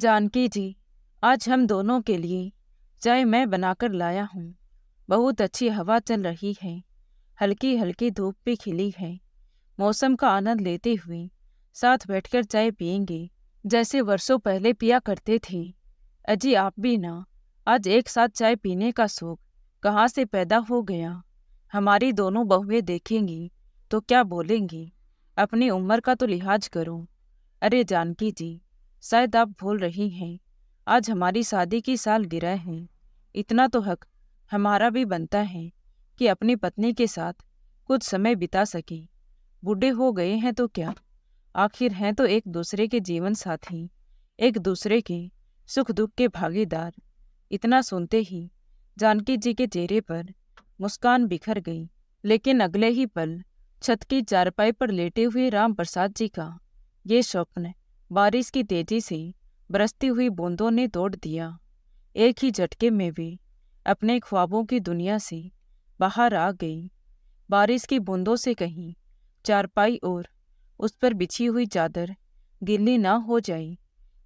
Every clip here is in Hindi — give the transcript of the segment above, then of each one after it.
जानकी जी, आज हम दोनों के लिए चाय मैं बनाकर लाया हूँ। बहुत अच्छी हवा चल रही है, हल्की हल्की धूप भी खिली है। मौसम का आनंद लेते हुए साथ बैठकर चाय पियेंगे, जैसे वर्षों पहले पिया करते थे। अजी आप भी ना, आज एक साथ चाय पीने का शौक कहाँ से पैदा हो गया। हमारी दोनों बहुएं देखेंगी तो क्या बोलेंगी। अपनी उम्र का तो लिहाज करो। अरे जानकी जी, शायद आप भूल रही हैं, आज हमारी शादी की सालगिरह है। इतना तो हक हमारा भी बनता है कि अपनी पत्नी के साथ कुछ समय बिता सके। बूढ़े हो गए हैं तो क्या, आखिर हैं तो एक दूसरे के जीवन साथी, एक दूसरे के सुख दुख के भागीदार। इतना सुनते ही जानकी जी के चेहरे पर मुस्कान बिखर गई। लेकिन अगले ही पल छत की चारपाई पर लेटे हुए राम प्रसाद जी का ये स्वप्न बारिश की तेजी से बरसती हुई बूंदों ने तोड़ दिया। एक ही झटके में वे अपने ख्वाबों की दुनिया से बाहर आ गई। बारिश की बूंदों से कहीं चारपाई और उस पर बिछी हुई चादर गीली ना हो जाए,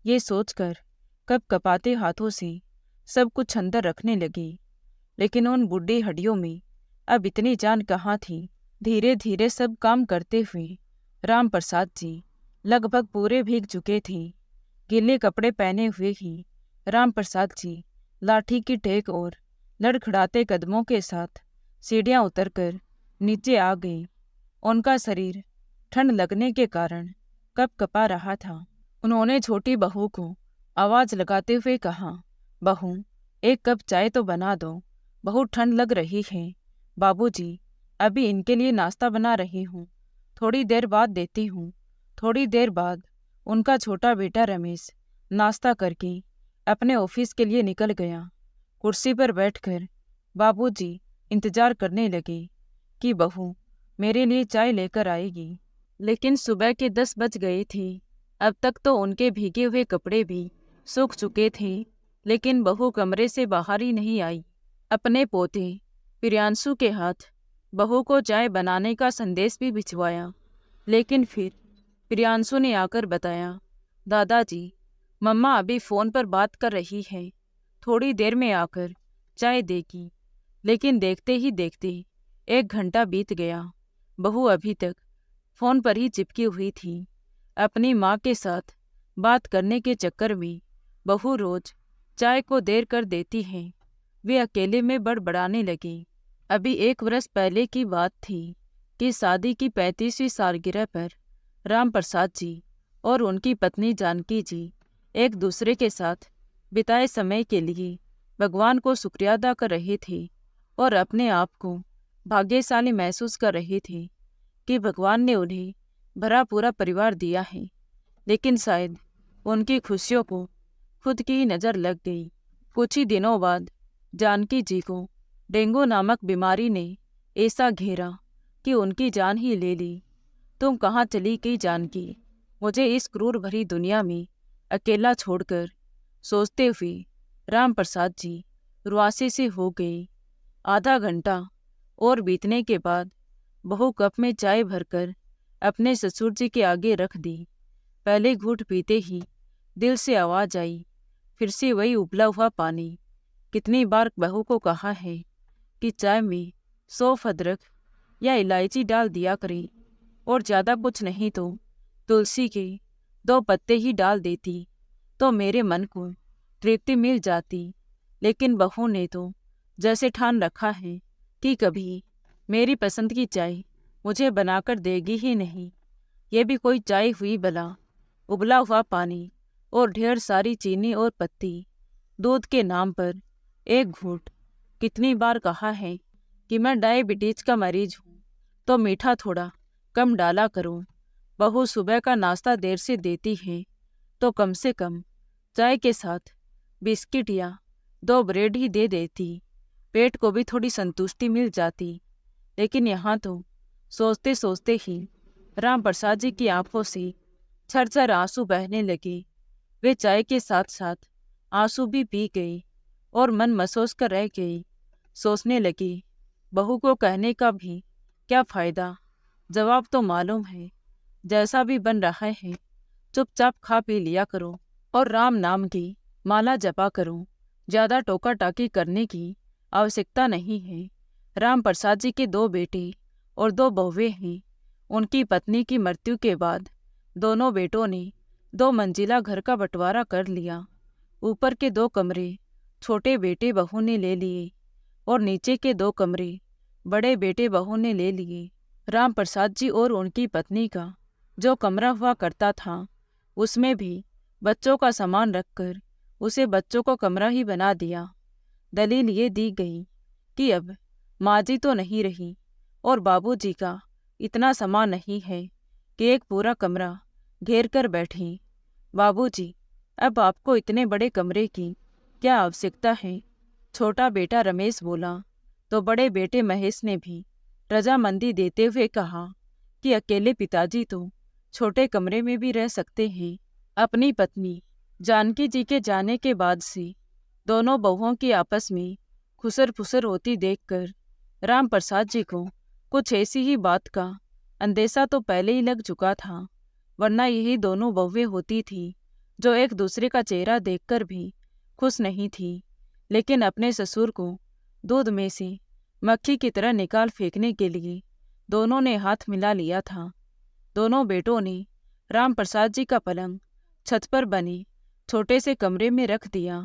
ये सोचकर कप कपाते हाथों से सब कुछ अंदर रखने लगी। लेकिन उन बूढ़ी हड्डियों में अब इतनी जान कहाँ थी। धीरे धीरे सब काम करते हुए राम प्रसाद जी लगभग पूरे भीग चुके थे। गीले कपड़े पहने हुए ही राम प्रसाद जी लाठी की टेक और लड़खड़ाते कदमों के साथ सीढ़ियां उतरकर नीचे आ गए। उनका शरीर ठंड लगने के कारण कपकपा रहा था। उन्होंने छोटी बहू को आवाज लगाते हुए कहा, बहू एक कप चाय तो बना दो, बहुत ठंड लग रही है। बाबूजी, अभी इनके लिए नाश्ता बना रही हूँ, थोड़ी देर बाद देती हूँ। थोड़ी देर बाद उनका छोटा बेटा रमेश नाश्ता करके अपने ऑफिस के लिए निकल गया। कुर्सी पर बैठकर बाबूजी इंतजार करने लगे कि बहू मेरे लिए चाय लेकर आएगी। लेकिन सुबह के 10 बज गए थे। अब तक तो उनके भीगे हुए कपड़े भी सूख चुके थे, लेकिन बहू कमरे से बाहर ही नहीं आई। अपने पोते प्रियांशु के हाथ बहू को चाय बनाने का संदेश भी भिजवाया, लेकिन फिर प्रियांशु ने आकर बताया, दादाजी मम्मा अभी फ़ोन पर बात कर रही है, थोड़ी देर में आकर चाय देगी। लेकिन देखते ही देखते 1 घंटा बीत गया। बहू अभी तक फ़ोन पर ही चिपकी हुई थी। अपनी माँ के साथ बात करने के चक्कर में बहू रोज चाय को देर कर देती है। वे अकेले में बड़बड़ाने लगी। अभी 1 वर्ष पहले की बात थी कि शादी की 35वीं सालगिरह पर राम प्रसाद जी और उनकी पत्नी जानकी जी एक दूसरे के साथ बिताए समय के लिए भगवान को शुक्रिया अदा कर रहे थे और अपने आप को भाग्यशाली महसूस कर रहे थे कि भगवान ने उन्हें भरा पूरा परिवार दिया है। लेकिन शायद उनकी खुशियों को खुद की ही नज़र लग गई। कुछ ही दिनों बाद जानकी जी को डेंगू नामक बीमारी ने ऐसा घेरा कि उनकी जान ही ले ली। तुम कहाँ चली गई जानकी, मुझे इस क्रूर भरी दुनिया में अकेला छोड़कर, सोचते हुए राम प्रसाद जी रुआसे से हो गए। आधा घंटा और बीतने के बाद बहू कप में चाय भरकर अपने ससुर जी के आगे रख दी। पहले घूंट पीते ही दिल से आवाज आई, फिर से वही उबला हुआ पानी। कितनी बार बहू को कहा है कि चाय में सौंफ, अदरक या इलायची डाल दिया करें, और ज़्यादा कुछ नहीं तो तुलसी के 2 पत्ते ही डाल देती तो मेरे मन को तृप्ति मिल जाती। लेकिन बहू ने तो जैसे ठान रखा है कि कभी मेरी पसंद की चाय मुझे बनाकर देगी ही नहीं। ये भी कोई चाय हुई भला, उबला हुआ पानी और ढेर सारी चीनी और पत्ती। दूध के नाम पर एक घूंट। कितनी बार कहा है कि मैं डायबिटीज का मरीज हूँ, तो मीठा थोड़ा कम डाला करो। बहू सुबह का नाश्ता देर से देती है तो कम से कम चाय के साथ बिस्किट या 2 ब्रेड ही दे देती, पेट को भी थोड़ी संतुष्टि मिल जाती। लेकिन यहाँ तो सोचते सोचते ही राम प्रसाद जी की आंखों से झरझर आंसू बहने लगे। वे चाय के साथ साथ आंसू भी पी गई और मन महसूस कर रह गई। सोचने लगी, बहू को कहने का भी क्या फ़ायदा, जवाब तो मालूम है। जैसा भी बन रहा है चुपचाप खा पी लिया करो और राम नाम की माला जपा करूं। ज्यादा टोका टाकी करने की आवश्यकता नहीं है। राम प्रसाद जी के 2 बेटे और 2 बहुएं हैं। उनकी पत्नी की मृत्यु के बाद दोनों बेटों ने 2 मंजिला घर का बंटवारा कर लिया। ऊपर के 2 कमरे छोटे बेटे बहू ने ले लिए और नीचे के 2 कमरे बड़े बेटे बहू ने ले लिए। राम प्रसाद जी और उनकी पत्नी का जो कमरा हुआ करता था, उसमें भी बच्चों का सामान रखकर उसे बच्चों को कमरा ही बना दिया। दलील ये दी गई कि अब माँ जी तो नहीं रही और बाबूजी का इतना सामान नहीं है कि एक पूरा कमरा घेर कर बैठें। बाबूजी, अब आपको इतने बड़े कमरे की क्या आवश्यकता है? छोटा बेटा रमेश बोला तो बड़े बेटे महेश ने भी रजामंदी देते हुए कहा कि अकेले पिताजी तो छोटे कमरे में भी रह सकते हैं। अपनी पत्नी जानकी जी के जाने के बाद से दोनों बहुओं की आपस में खुसर फुसर होती देखकर राम प्रसाद जी को कुछ ऐसी ही बात का अंदेशा तो पहले ही लग चुका था, वरना यही दोनों बहुएं होती थी जो एक दूसरे का चेहरा देखकर भी खुश नहीं थी, लेकिन अपने ससुर को दूध में से मक्खी की तरह निकाल फेंकने के लिए दोनों ने हाथ मिला लिया था। दोनों बेटों ने राम प्रसाद जी का पलंग छत पर बने छोटे से कमरे में रख दिया।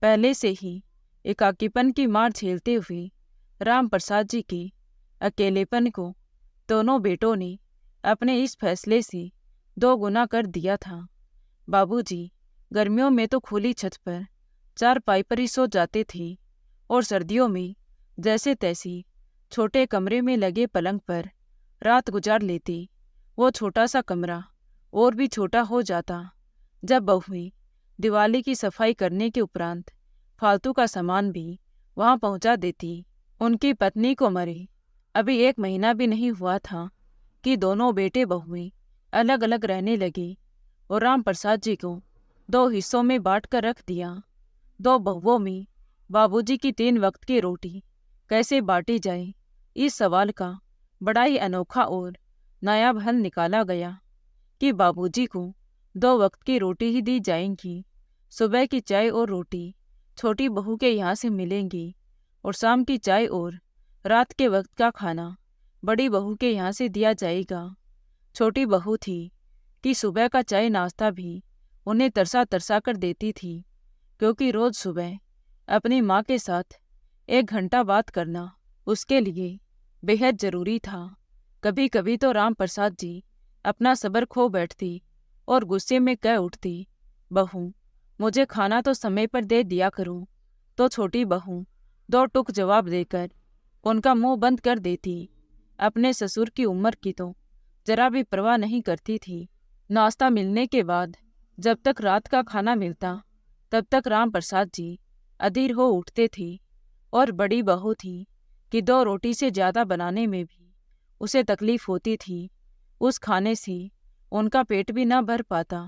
पहले से ही एकाकीपन की मार झेलते हुए राम प्रसाद जी के अकेलेपन को दोनों बेटों ने अपने इस फैसले से 2 गुना कर दिया था। बाबूजी गर्मियों में तो खुली छत पर चारपाई पर ही सो जाते थे और सर्दियों में जैसे तैसी छोटे कमरे में लगे पलंग पर रात गुजार लेते। वो छोटा सा कमरा और भी छोटा हो जाता जब बहुएं दिवाली की सफाई करने के उपरांत फालतू का सामान भी वहां पहुंचा देती। उनकी पत्नी को मरे अभी 1 महीना भी नहीं हुआ था कि दोनों बेटे बहुएं अलग अलग रहने लगे और राम प्रसाद जी को 2 हिस्सों में बांट कर रख दिया। 2 बहुओं में बाबूजी की 3 वक्त की रोटी कैसे बांटी जाए, इस सवाल का बड़ा ही अनोखा और नायाब हल निकाला गया कि बाबूजी को 2 वक्त की रोटी ही दी जाएंगी। सुबह की चाय और रोटी छोटी बहू के यहाँ से मिलेंगी और शाम की चाय और रात के वक्त का खाना बड़ी बहू के यहाँ से दिया जाएगा। छोटी बहू थी कि सुबह का चाय नाश्ता भी उन्हें तरसा तरसा कर देती थी, क्योंकि रोज सुबह अपनी माँ के साथ 1 घंटा बात करना उसके लिए बेहद जरूरी था। कभी कभी तो राम प्रसाद जी अपना सब्र खो बैठती और गुस्से में कह उठती, बहू मुझे खाना तो समय पर दे दिया करो। तो छोटी बहू 2 टुक जवाब देकर उनका मुंह बंद कर देती। अपने ससुर की उम्र की तो जरा भी परवाह नहीं करती थी। नाश्ता मिलने के बाद जब तक रात का खाना मिलता तब तक राम प्रसाद जी अधीर हो उठते थे और बड़ी बहू थी कि 2 रोटी से ज़्यादा बनाने में भी उसे तकलीफ होती थी। उस खाने से उनका पेट भी न भर पाता।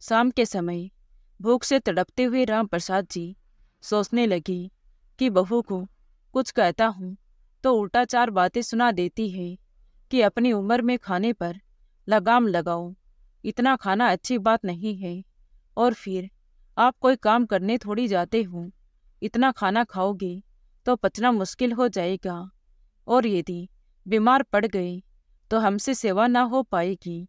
शाम के समय भूख से तड़पते हुए राम प्रसाद जी सोचने लगी कि बहू को कुछ कहता हूँ तो उल्टा 4 बातें सुना देती है कि अपनी उम्र में खाने पर लगाम लगाओ, इतना खाना अच्छी बात नहीं है, और फिर आप कोई काम करने थोड़ी जाते हो, इतना खाना खाओगे तो पचना मुश्किल हो जाएगा, और यदि बीमार पड़ गए तो हमसे सेवा ना हो पाएगी।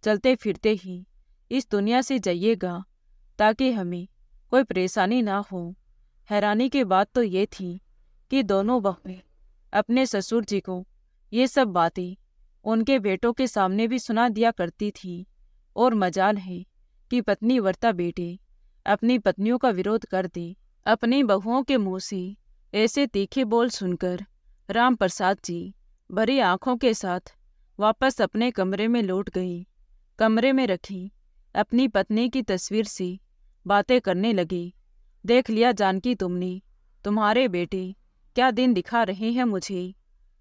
चलते फिरते ही इस दुनिया से जाइएगा ताकि हमें कोई परेशानी ना हो। हैरानी की बात तो ये थी कि दोनों बहुएं अपने ससुर जी को ये सब बातें उनके बेटों के सामने भी सुना दिया करती थी, और मजाल है कि पत्नी वर्ता बेटे अपनी पत्नियों का विरोध कर दे। अपनी बहुओं के मुंह से ऐसे तीखे बोल सुनकर राम प्रसाद जी भरी आंखों के साथ वापस अपने कमरे में लौट गई। कमरे में रखी अपनी पत्नी की तस्वीर से बातें करने लगी। देख लिया जानकी तुमने, तुम्हारे बेटे क्या दिन दिखा रहे हैं मुझे।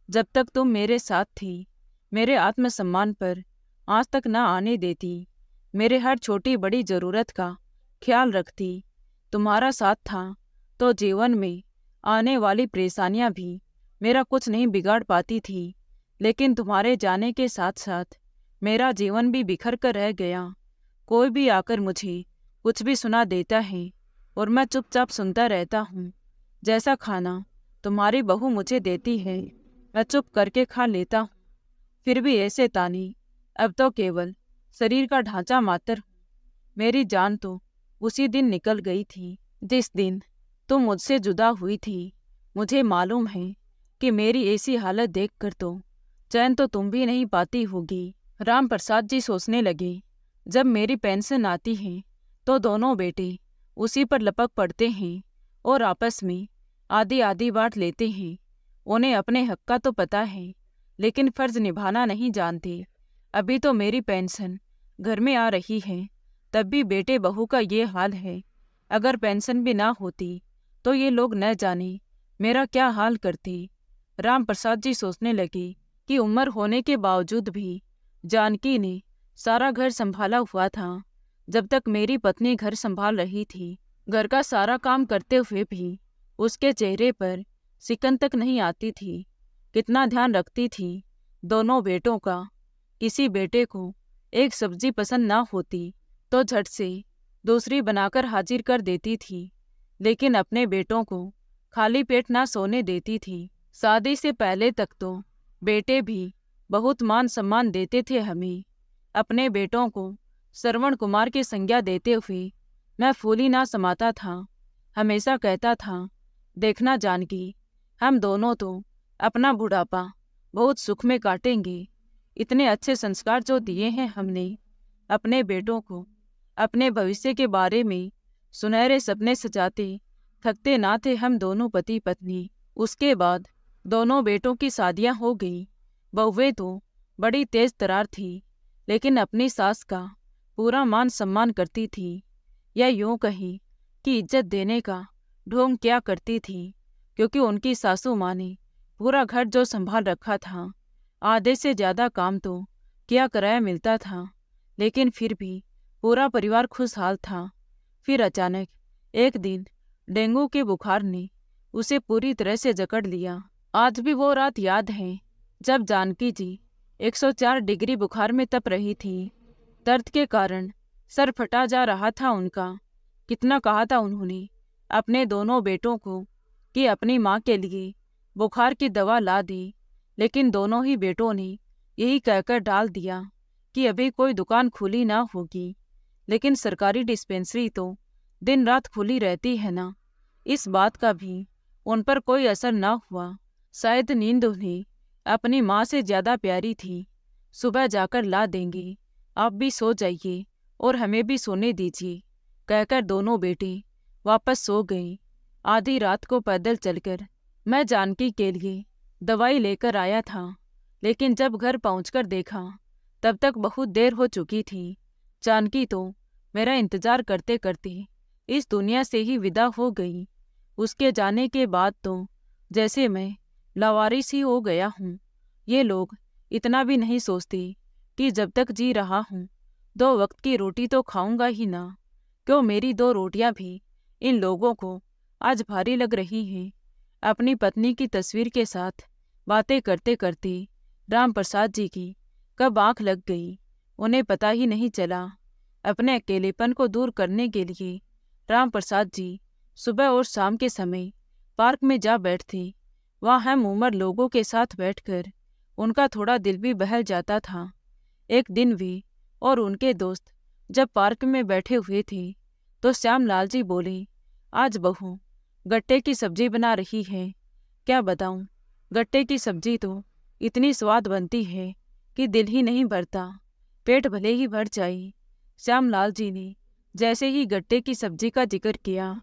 जब तक तुम मेरे साथ थी मेरे आत्मसम्मान पर आँच तक न आने देती, मेरे हर छोटी बड़ी ज़रूरत का ख्याल रखती। तुम्हारा साथ था तो जीवन में आने वाली परेशानियां भी मेरा कुछ नहीं बिगाड़ पाती थी, लेकिन तुम्हारे जाने के साथ साथ मेरा जीवन भी बिखर कर रह गया। कोई भी आकर मुझे कुछ भी सुना देता है और मैं चुपचाप सुनता रहता हूँ। जैसा खाना तुम्हारी बहू मुझे देती है मैं चुप करके खा लेता हूँ। फिर भी ऐसे ताने, अब तो केवल शरीर का ढांचा मात्र हूँ। मेरी जान तो उसी दिन निकल गई थी जिस दिन तुम मुझसे जुदा हुई थी। मुझे मालूम है कि मेरी ऐसी हालत देखकर तो चैन तो तुम भी नहीं पाती होगी। राम प्रसाद जी सोचने लगे, जब मेरी पेंशन आती है तो दोनों बेटे उसी पर लपक पड़ते हैं और आपस में आधी आधी बांट लेते हैं। उन्हें अपने हक का तो पता है, लेकिन फर्ज निभाना नहीं जानते। अभी तो मेरी पेंशन घर में आ रही है, तब भी बेटे बहू का ये हाल है। अगर पेंशन भी ना होती तो ये लोग न जाने मेरा क्या हाल करते। राम प्रसाद जी सोचने लगे कि उम्र होने के बावजूद भी जानकी ने सारा घर संभाला हुआ था। जब तक मेरी पत्नी घर संभाल रही थी, घर का सारा काम करते हुए भी उसके चेहरे पर सिकन तक नहीं आती थी। कितना ध्यान रखती थी दोनों बेटों का। किसी बेटे को एक सब्जी पसंद ना होती तो झट से दूसरी बनाकर हाजिर कर देती थी, लेकिन अपने बेटों को खाली पेट ना सोने देती थी। शादी से पहले तक तो बेटे भी बहुत मान सम्मान देते थे हमें। अपने बेटों को श्रवण कुमार की संज्ञा देते हुए मैं फूली ना समाता था। हमेशा कहता था, देखना जानकी, हम दोनों तो अपना बुढ़ापा बहुत सुख में काटेंगे। इतने अच्छे संस्कार जो दिए हैं हमने अपने बेटों को, अपने भविष्य के बारे में सुनहरे सपने सजाते थकते ना थे हम दोनों पति पत्नी। उसके बाद दोनों बेटों की शादियां हो गई। बहुएं तो बड़ी तेज तरार थी, लेकिन अपनी सास का पूरा मान सम्मान करती थी, या यूं कहीं कि इज्जत देने का ढोंग क्या करती थी, क्योंकि उनकी सासू माँ ने पूरा घर जो संभाल रखा था। आधे से ज़्यादा काम तो क्या कराया मिलता था, लेकिन फिर भी पूरा परिवार खुशहाल था। फिर अचानक एक दिन डेंगू के बुखार ने उसे पूरी तरह से जकड़ लिया। आज भी वो रात याद है जब जानकी जी 104 डिग्री बुखार में तप रही थी। दर्द के कारण सर फटा जा रहा था उनका। कितना कहा था उन्होंने अपने दोनों बेटों को कि अपनी माँ के लिए बुखार की दवा ला दे, लेकिन दोनों ही बेटों ने यही कहकर डाल दिया कि अभी कोई दुकान खुली ना होगी। लेकिन सरकारी डिस्पेंसरी तो दिन रात खुली रहती है ना, इस बात का भी उन पर कोई असर ना हुआ। शायद नींद उन्हें अपनी माँ से ज़्यादा प्यारी थी। सुबह जाकर ला देंगे, आप भी सो जाइए और हमें भी सोने दीजिए, कहकर दोनों बेटे वापस सो गए। आधी रात को पैदल चलकर मैं जानकी के लिए दवाई लेकर आया था, लेकिन जब घर पहुंचकर देखा तब तक बहुत देर हो चुकी थी। जानकी तो मेरा इंतजार करते करते इस दुनिया से ही विदा हो गई। उसके जाने के बाद तो जैसे मैं लावारिस ही हो गया हूँ। ये लोग इतना भी नहीं सोचते कि जब तक जी रहा हूँ 2 वक्त की रोटी तो खाऊंगा ही ना। क्यों मेरी 2 रोटियां भी इन लोगों को आज भारी लग रही हैं। अपनी पत्नी की तस्वीर के साथ बातें करते करते राम प्रसाद जी की कब आंख लग गई उन्हें पता ही नहीं चला। अपने अकेलेपन को दूर करने के लिए राम प्रसाद जी सुबह और शाम के समय पार्क में जा बैठते। वहाँ हम उम्र लोगों के साथ बैठकर उनका थोड़ा दिल भी बहल जाता था। एक दिन वे और उनके दोस्त जब पार्क में बैठे हुए थे तो श्यामलाल जी बोले, आज बहू गट्टे की सब्जी बना रही है। क्या बताऊं, गट्टे की सब्जी तो इतनी स्वाद बनती है कि दिल ही नहीं भरता, पेट भले ही भर जाए। श्यामलाल जी ने जैसे ही गट्टे की सब्जी का जिक्र किया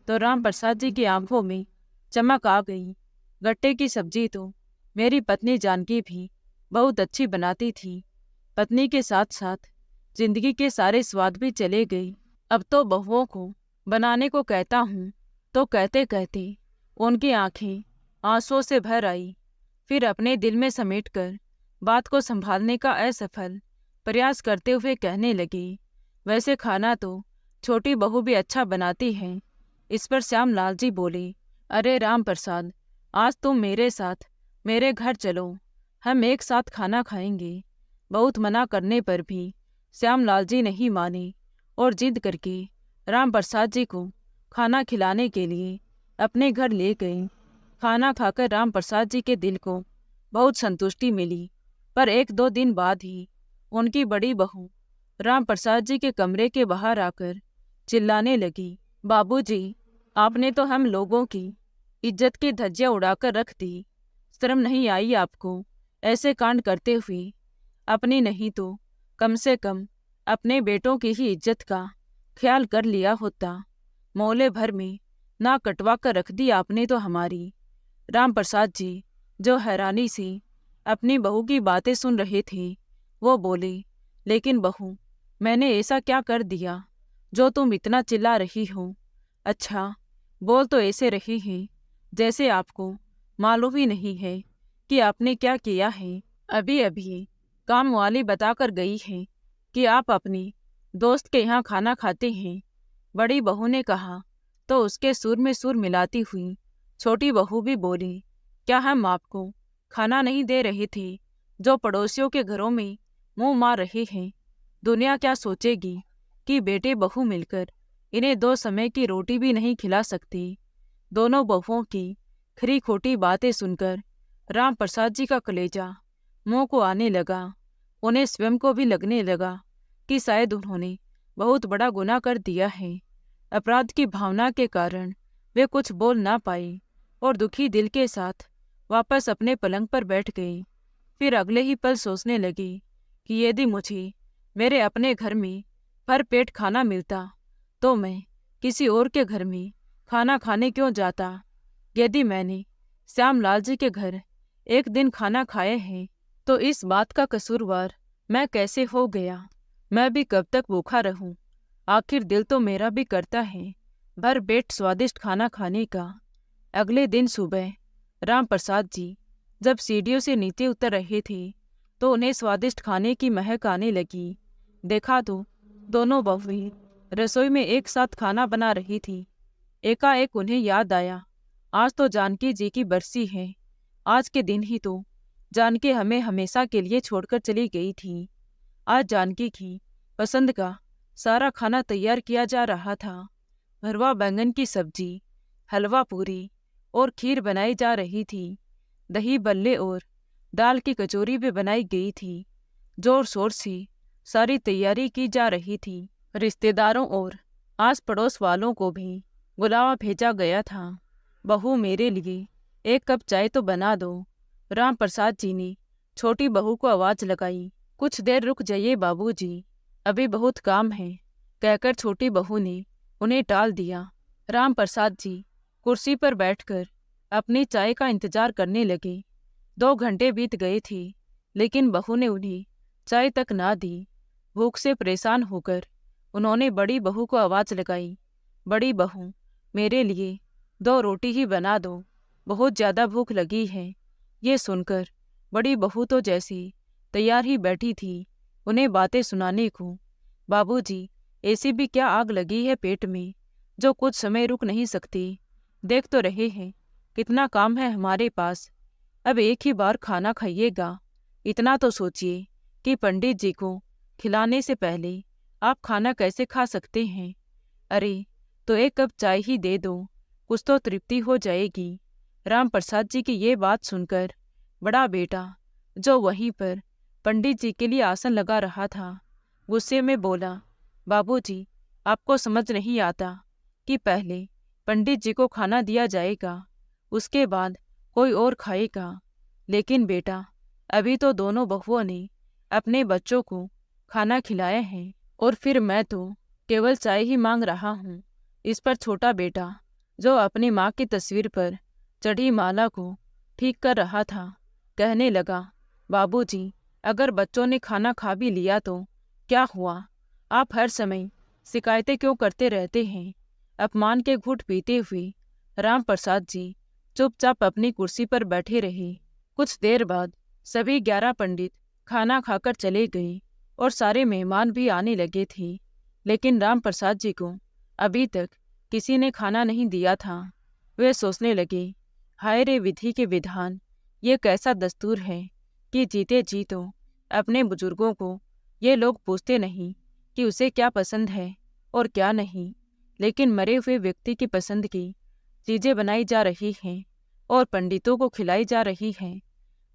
तो राम प्रसाद जी की आंखों में चमक आ गई। गट्टे की सब्जी तो मेरी पत्नी जानकी भी बहुत अच्छी बनाती थी। पत्नी के साथ साथ जिंदगी के सारे स्वाद भी चले गए। अब तो बहुओं को बनाने को कहता हूँ तो कहते कहते उनकी आंखें आंसुओं से भर आई। फिर अपने दिल में समेटकर बात को संभालने का असफल प्रयास करते हुए कहने लगे, वैसे खाना तो छोटी बहू भी अच्छा बनाती है। इस पर श्यामलाल जी बोले, अरे राम प्रसाद, आज तुम मेरे साथ मेरे घर चलो, हम एक साथ खाना खाएंगे। बहुत मना करने पर भी श्यामलाल जी नहीं माने और जिद करके राम प्रसाद जी को खाना खिलाने के लिए अपने घर ले गई। खाना खाकर राम प्रसाद जी के दिल को बहुत संतुष्टि मिली, पर 1-2 दिन बाद ही उनकी बड़ी बहू राम प्रसाद जी के कमरे के बाहर आकर चिल्लाने लगी, बाबूजी, आपने तो हम लोगों की इज्जत की धज्जियां उड़ाकर रख दी। शर्म नहीं आई आपको ऐसे कांड करते हुए? अपनी नहीं तो कम से कम अपने बेटों की ही इज्जत का ख्याल कर लिया होता। मोहल्ले भर में नाक कटवा कर रख दी आपने तो हमारी। राम प्रसाद जी, जो हैरानी से अपनी बहू की बातें सुन रहे थे, वो बोले, लेकिन बहू, मैंने ऐसा क्या कर दिया जो तुम इतना चिल्ला रही हो? अच्छा, बोल तो ऐसे रही है जैसे आपको मालूम ही नहीं है कि आपने क्या किया है। अभी अभी काम वाली बताकर गई है कि आप अपनी दोस्त के यहाँ खाना खाते हैं। बड़ी बहू ने कहा तो उसके सुर में सुर मिलाती हुई छोटी बहू भी बोली, क्या हम आपको खाना नहीं दे रहे थे जो पड़ोसियों के घरों में मुंह मार रहे हैं? दुनिया क्या सोचेगी कि बेटे बहू मिलकर इन्हें 2 समय की रोटी भी नहीं खिला सकती। दोनों बहुओं की खरी खोटी बातें सुनकर राम प्रसाद जी का कलेजा मुंह को आने लगा। उन्हें स्वयं को भी लगने लगा कि शायद उन्होंने बहुत बड़ा गुनाह कर दिया है। अपराध की भावना के कारण वे कुछ बोल ना पाए और दुखी दिल के साथ वापस अपने पलंग पर बैठ गए। फिर अगले ही पल सोचने लगे कि यदि मुझे मेरे अपने घर में भर पेट खाना मिलता तो मैं किसी और के घर में खाना खाने क्यों जाता? यदि मैंने श्यामलाल जी के घर एक दिन खाना खाए हैं तो इस बात का कसूरवार मैं कैसे हो गया? मैं भी कब तक भूखा रहूं? आखिर दिल तो मेरा भी करता है भर पेट स्वादिष्ट खाना खाने का। अगले दिन सुबह राम प्रसाद जी जब सीढ़ियों से नीचे उतर रहे थे तो उन्हें स्वादिष्ट खाने की महक आने लगी। देखा तो दोनों बहुएं रसोई में एक साथ खाना बना रही थी। एकाएक उन्हें याद आया, आज तो जानकी जी की बरसी है। आज के दिन ही तो जानकी हमें हमेशा के लिए छोड़कर चली गई थी। आज जानकी की पसंद का सारा खाना तैयार किया जा रहा था। भरवा बैंगन की सब्जी, हलवा पूरी और खीर बनाई जा रही थी। दही बल्ले और दाल की कचौरी भी बनाई गई थी। जोर शोर से सारी तैयारी की जा रही थी। रिश्तेदारों और आस पड़ोस वालों को भी बुलावा भेजा गया था। बहू, मेरे लिए 1 कप चाय तो बना दो। राम प्रसाद जी ने छोटी बहू को आवाज लगाई। कुछ देर रुक जाइए बाबूजी, अभी बहुत काम है, कहकर छोटी बहू ने उन्हें टाल दिया। राम प्रसाद जी कुर्सी पर बैठकर अपनी चाय का इंतजार करने लगे। 2 घंटे बीत गए थे लेकिन बहू ने उन्हें चाय तक ना दी। भूख से परेशान होकर उन्होंने बड़ी बहू को आवाज लगाई, बड़ी बहू, मेरे लिए 2 रोटी ही बना दो, बहुत ज़्यादा भूख लगी है। ये सुनकर बड़ी बहू तो जैसी तैयार ही बैठी थी उन्हें बातें सुनाने को। बाबूजी, ऐसी भी क्या आग लगी है पेट में जो कुछ समय रुक नहीं सकती? देख तो रहे हैं कितना काम है हमारे पास। अब एक ही बार खाना खाइएगा। इतना तो सोचिए कि पंडित जी को खिलाने से पहले आप खाना कैसे खा सकते हैं? अरे, तो 1 कप चाय ही दे दो, कुछ तो तृप्ति हो जाएगी। राम प्रसाद जी की ये बात सुनकर बड़ा बेटा, जो वहीं पर पंडित जी के लिए आसन लगा रहा था, गुस्से में बोला, बाबूजी, आपको समझ नहीं आता कि पहले पंडित जी को खाना दिया जाएगा, उसके बाद कोई और खाएगा। लेकिन बेटा, अभी तो दोनों बहुओं ने अपने बच्चों को खाना खिलाया है और फिर मैं तो केवल चाय ही मांग रहा हूँ। इस पर छोटा बेटा, जो अपनी माँ की तस्वीर पर चढ़ी माला को ठीक कर रहा था, कहने लगा, बाबूजी, अगर बच्चों ने खाना खा भी लिया तो क्या हुआ? आप हर समय शिकायतें क्यों करते रहते हैं? अपमान के घूंट पीते हुए राम प्रसाद जी चुपचाप अपनी कुर्सी पर बैठे रहे। कुछ देर बाद सभी 11 पंडित खाना खाकर चले गए और सारे मेहमान भी आने लगे थे, लेकिन राम प्रसाद जी को अभी तक किसी ने खाना नहीं दिया था। वे सोचने लगे, हाय रे विधि के विधान, ये कैसा दस्तूर है कि जीते जी तो अपने बुजुर्गों को ये लोग पूछते नहीं कि उसे क्या पसंद है और क्या नहीं। लेकिन मरे हुए व्यक्ति की पसंद की चीजें बनाई जा रही हैं और पंडितों को खिलाई जा रही हैं।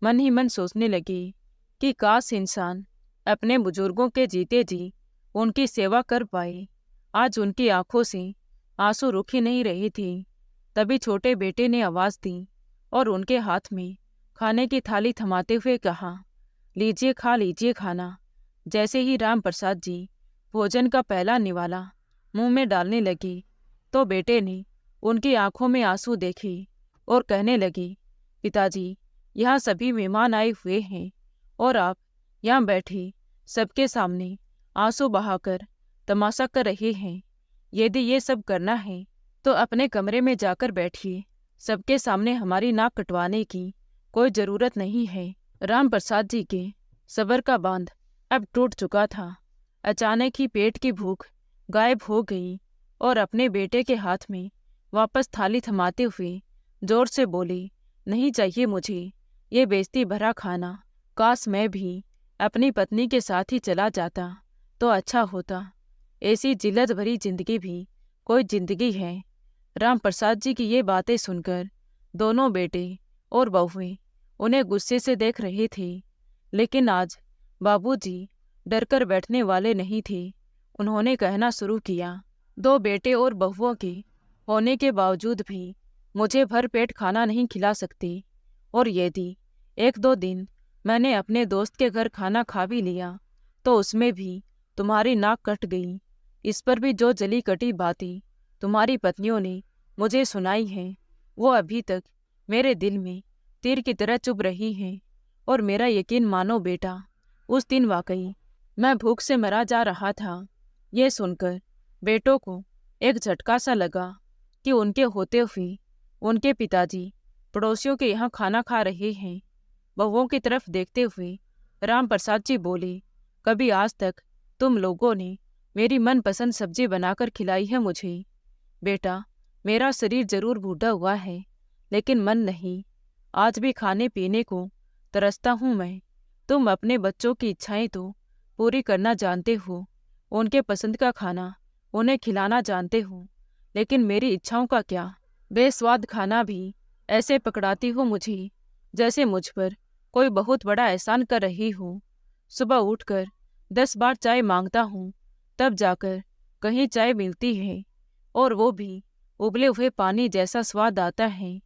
मन ही मन सोचने लगी कि काश इंसान अपने बुजुर्गों के जीते जी उनकी सेवा कर पाए। आज उनकी आंखों से आंसू रुक ही नहीं रही थी। तभी छोटे बेटे ने आवाज दी और उनके हाथ में खाने की थाली थमाते हुए कहा, लीजिए खा लीजिए खाना। जैसे ही राम प्रसाद जी भोजन का पहला निवाला मुंह में डालने लगी तो बेटे ने उनकी आंखों में आंसू देखे और कहने लगी, पिताजी, यहाँ सभी मेहमान आए हुए हैं और आप यहाँ बैठे सबके सामने आंसू बहाकर तमाशा कर रहे हैं। यदि ये सब करना है तो अपने कमरे में जाकर बैठिए। सबके सामने हमारी नाक कटवाने की कोई जरूरत नहीं है। राम प्रसाद जी के सब्र का बांध अब टूट चुका था। अचानक ही पेट की भूख गायब हो गई और अपने बेटे के हाथ में वापस थाली थमाते हुए जोर से बोली, नहीं चाहिए मुझे ये बेइज्जती भरा खाना। काश मैं भी अपनी पत्नी के साथ ही चला जाता तो अच्छा होता। ऐसी जिल्लत भरी जिंदगी भी कोई जिंदगी है। राम प्रसाद जी की ये बातें सुनकर दोनों बेटे और बहुएं उन्हें गुस्से से देख रहे थे। लेकिन आज बाबूजी डरकर बैठने वाले नहीं थे। उन्होंने कहना शुरू किया, दो बेटे और बहुओं के होने के बावजूद भी मुझे भर पेट खाना नहीं खिला सकते, और यदि एक दो दिन मैंने अपने दोस्त के घर खाना खा भी लिया तो उसमें भी तुम्हारी नाक कट गई। इस पर भी जो जली कटी बातें तुम्हारी पत्नियों ने मुझे सुनाई हैं वो अभी तक मेरे दिल में तीर की तरह चुभ रही हैं। और मेरा यकीन मानो बेटा, उस दिन वाकई मैं भूख से मरा जा रहा था। ये सुनकर बेटों को एक झटका सा लगा कि उनके होते हुए उनके पिताजी पड़ोसियों के यहाँ खाना खा रहे हैं। बहुओं की तरफ देखते हुए राम प्रसाद जी बोले, कभी आज तक तुम लोगों ने मेरी मनपसंद सब्जी बनाकर खिलाई है मुझे। बेटा, मेरा शरीर जरूर बूढ़ा हुआ है लेकिन मन नहीं। आज भी खाने पीने को तरसता हूँ मैं। तुम अपने बच्चों की इच्छाएं तो पूरी करना जानते हो, उनके पसंद का खाना उन्हें खिलाना जानते हो, लेकिन मेरी इच्छाओं का क्या? बेस्वाद खाना भी ऐसे पकड़ाती हो मुझे जैसे मुझ पर कोई बहुत बड़ा एहसान कर रही हो। सुबह उठकर 10 बार चाय मांगता हूँ तब जाकर कहीं चाय मिलती है, और वो भी उबले हुए पानी जैसा स्वाद आता है।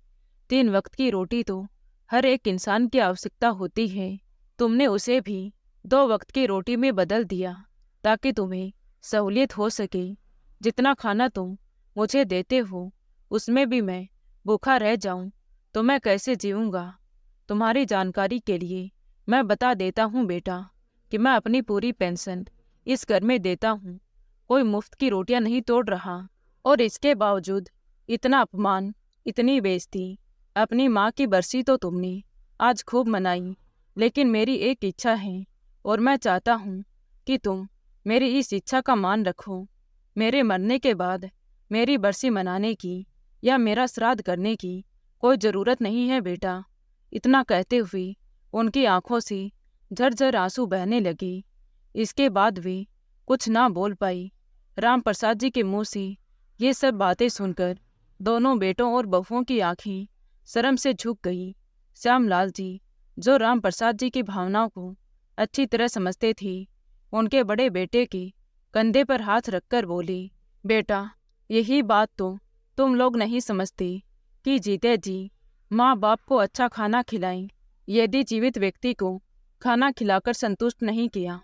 3 वक्त की रोटी तो हर एक इंसान की आवश्यकता होती है। तुमने उसे भी 2 वक्त की रोटी में बदल दिया ताकि तुम्हें सहूलियत हो सके। जितना खाना तुम मुझे देते हो उसमें भी मैं भूखा रह जाऊं तो मैं कैसे जीऊँगा? तुम्हारी जानकारी के लिए मैं बता देता हूँ बेटा कि मैं अपनी पूरी पेंशन इस घर में देता हूँ। कोई मुफ्त की रोटियां नहीं तोड़ रहा, और इसके बावजूद इतना अपमान, इतनी बेइज्जती। अपनी माँ की बरसी तो तुमने आज खूब मनाई, लेकिन मेरी एक इच्छा है और मैं चाहता हूँ कि तुम मेरी इस इच्छा का मान रखो। मेरे मरने के बाद मेरी बरसी मनाने की या मेरा श्राद्ध करने की कोई ज़रूरत नहीं है बेटा। इतना कहते हुए उनकी आंखों से झरझर आंसू बहने लगे। इसके बाद वे कुछ ना बोल पाई। राम प्रसाद जी के मुंह से ये सब बातें सुनकर दोनों बेटों और बहुओं की आंखें शर्म से झुक गई। श्यामलाल जी, जो राम प्रसाद जी की भावनाओं को अच्छी तरह समझते थे, उनके बड़े बेटे के कंधे पर हाथ रखकर बोले, बेटा, यही बात तो तुम लोग नहीं समझते कि जीते जी माँ बाप को अच्छा खाना खिलाएं। यदि जीवित व्यक्ति को खाना खिलाकर संतुष्ट नहीं किया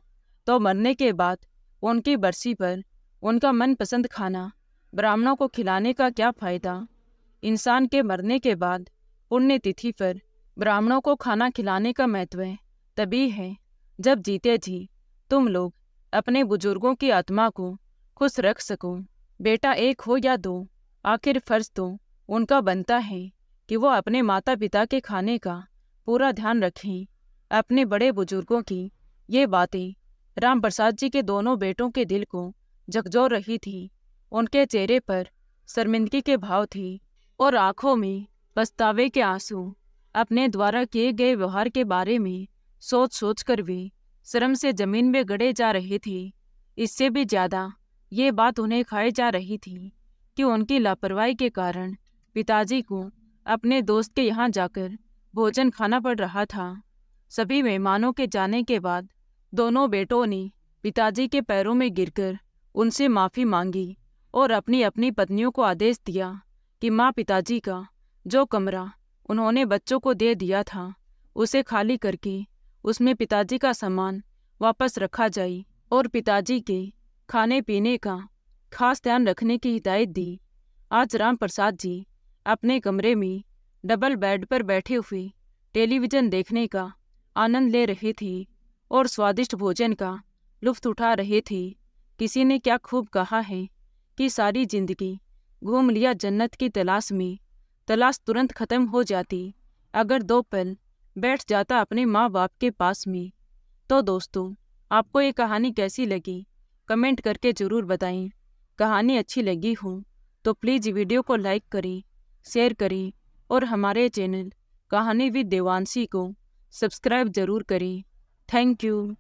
तो मरने के बाद उनकी बरसी पर उनका मनपसंद खाना ब्राह्मणों को खिलाने का क्या फायदा? इंसान के मरने के बाद पुण्यतिथि पर ब्राह्मणों को खाना खिलाने का महत्व तभी है जब जीते जी तुम लोग अपने बुजुर्गों की आत्मा को खुश रख सको। बेटा एक हो या दो, आखिर फर्ज तो उनका बनता है कि वो अपने माता पिता के खाने का पूरा ध्यान रखें। अपने बड़े बुजुर्गों की ये बातें राम प्रसाद जी के दोनों बेटों के दिल को झकझोर रही थी। उनके चेहरे पर शर्मिंदगी के भाव थे और आंखों में पछतावे के आंसू। अपने द्वारा किए गए व्यवहार के बारे में सोच सोच कर वे शर्म से जमीन में गड़े जा रहे थे। इससे भी ज्यादा ये बात उन्हें खाए जा रही थी कि उनकी लापरवाही के कारण पिताजी को अपने दोस्त के यहाँ जाकर भोजन खाना पड़ रहा था। सभी मेहमानों के जाने के बाद दोनों बेटों ने पिताजी के पैरों में गिरकर उनसे माफ़ी मांगी और अपनी अपनी पत्नियों को आदेश दिया कि माँ पिताजी का जो कमरा उन्होंने बच्चों को दे दिया था उसे खाली करके उसमें पिताजी का सामान वापस रखा जाए और पिताजी के खाने पीने का खास ध्यान रखने की हिदायत दी। आज राम प्रसाद जी अपने कमरे में डबल बेड पर बैठे हुए टेलीविज़न देखने का आनंद ले रहे थे और स्वादिष्ट भोजन का लुत्फ उठा रहे थे। किसी ने क्या खूब कहा है कि सारी जिंदगी घूम लिया जन्नत की तलाश में, तलाश तुरंत ख़त्म हो जाती अगर 2 पल बैठ जाता अपने माँ बाप के पास में। तो दोस्तों, आपको ये कहानी कैसी लगी कमेंट करके ज़रूर बताएं। कहानी अच्छी लगी हो तो प्लीज़ वीडियो को लाइक करें, शेयर करें और हमारे चैनल कहानी विद देवांशी को सब्सक्राइब ज़रूर करें। Thank you.